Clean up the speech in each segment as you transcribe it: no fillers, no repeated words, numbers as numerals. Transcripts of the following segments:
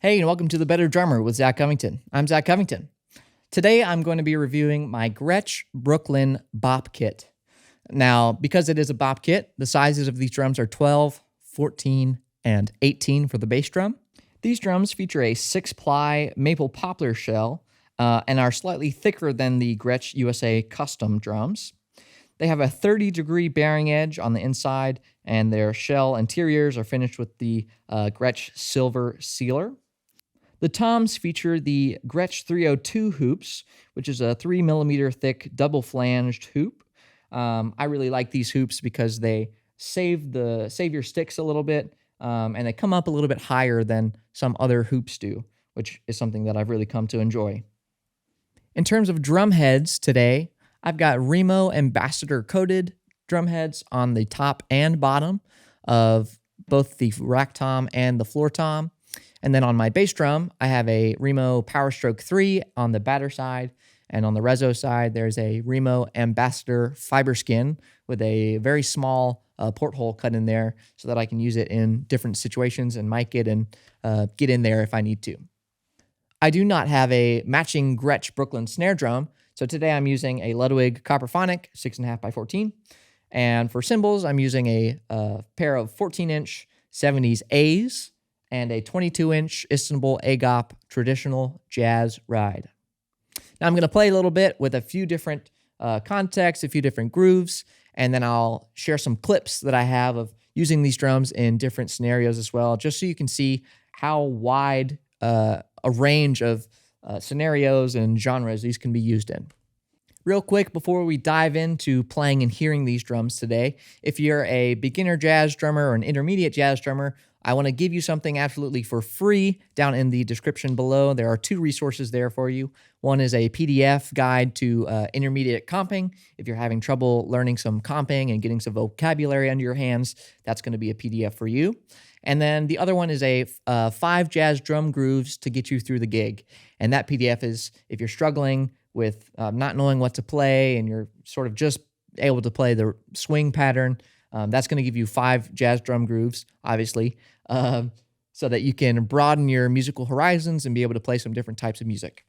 Hey, and welcome to The Better Drummer with Zach Covington. I'm Zach Covington. Today, I'm going to be reviewing my Gretsch Brooklyn Bop Kit. Now, because it is a bop kit, the sizes of these drums are 12, 14, and 18 for the bass drum. These drums feature a 6-ply maple poplar shell and are slightly thicker than the Gretsch USA custom drums. They have a 30-degree bearing edge on the inside, and their shell interiors are finished with the Gretsch silver sealer. The toms feature the Gretsch 302 hoops, which is a 3mm thick double-flanged hoop. I really like these hoops because they save your sticks a little bit, and they come up a little bit higher than some other hoops do, which is something that I've really come to enjoy. In terms of drum heads today, I've got Remo Ambassador coated drum heads on the top and bottom of both the rack tom and the floor tom. And then on my bass drum, I have a Remo Power Stroke 3 on the batter side. And on the reso side, there's a Remo Ambassador fiber skin with a very small porthole cut in there so that I can use it in different situations and mic it and get in there if I need to. I do not have a matching Gretsch Brooklyn snare drum, so today I'm using a Ludwig Copperphonic 6.5x14. And for cymbals, I'm using a pair of 14-inch 70s A's and a 22-inch Istanbul Agop traditional jazz ride. Now I'm going to play a little bit with a few different contexts, a few different grooves, and then I'll share some clips that I have of using these drums in different scenarios as well, just so you can see how wide a range of scenarios and genres these can be used in. Real quick, before we dive into playing and hearing these drums today, if you're a beginner jazz drummer or an intermediate jazz drummer, I want to give you something absolutely for free down in the description below. There are 2 resources there for you. One is a PDF guide to intermediate comping. If you're having trouble learning some comping and getting some vocabulary under your hands, that's going to be a PDF for you. And then the other one is a 5 jazz drum grooves to get you through the gig. And that PDF is if you're struggling with not knowing what to play and you're sort of just able to play the swing pattern, that's going to give you 5 jazz drum grooves, obviously, so that you can broaden your musical horizons and be able to play some different types of music.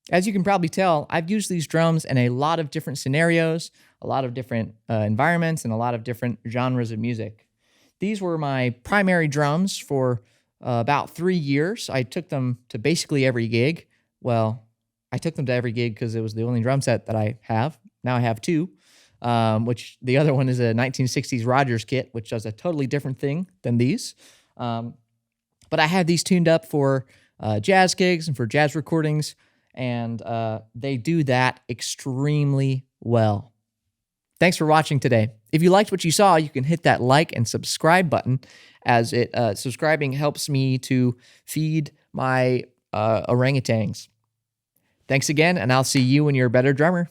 As you can probably tell, I've used these drums in a lot of different scenarios, a lot of different environments, and a lot of different genres of music. These were my primary drums for about 3 years. I took them to basically every gig. Well, I took them to every gig because it was the only drum set that I have. Now I have two, which the other one is a 1960s Rogers kit, which does a totally different thing than these. But I have these tuned up for jazz gigs and for jazz recordings, and they do that extremely well. Thanks for watching today. If you liked what you saw, you can hit that like and subscribe button, as subscribing helps me to feed my orangutans. Thanks again, and I'll see you when you're a better drummer.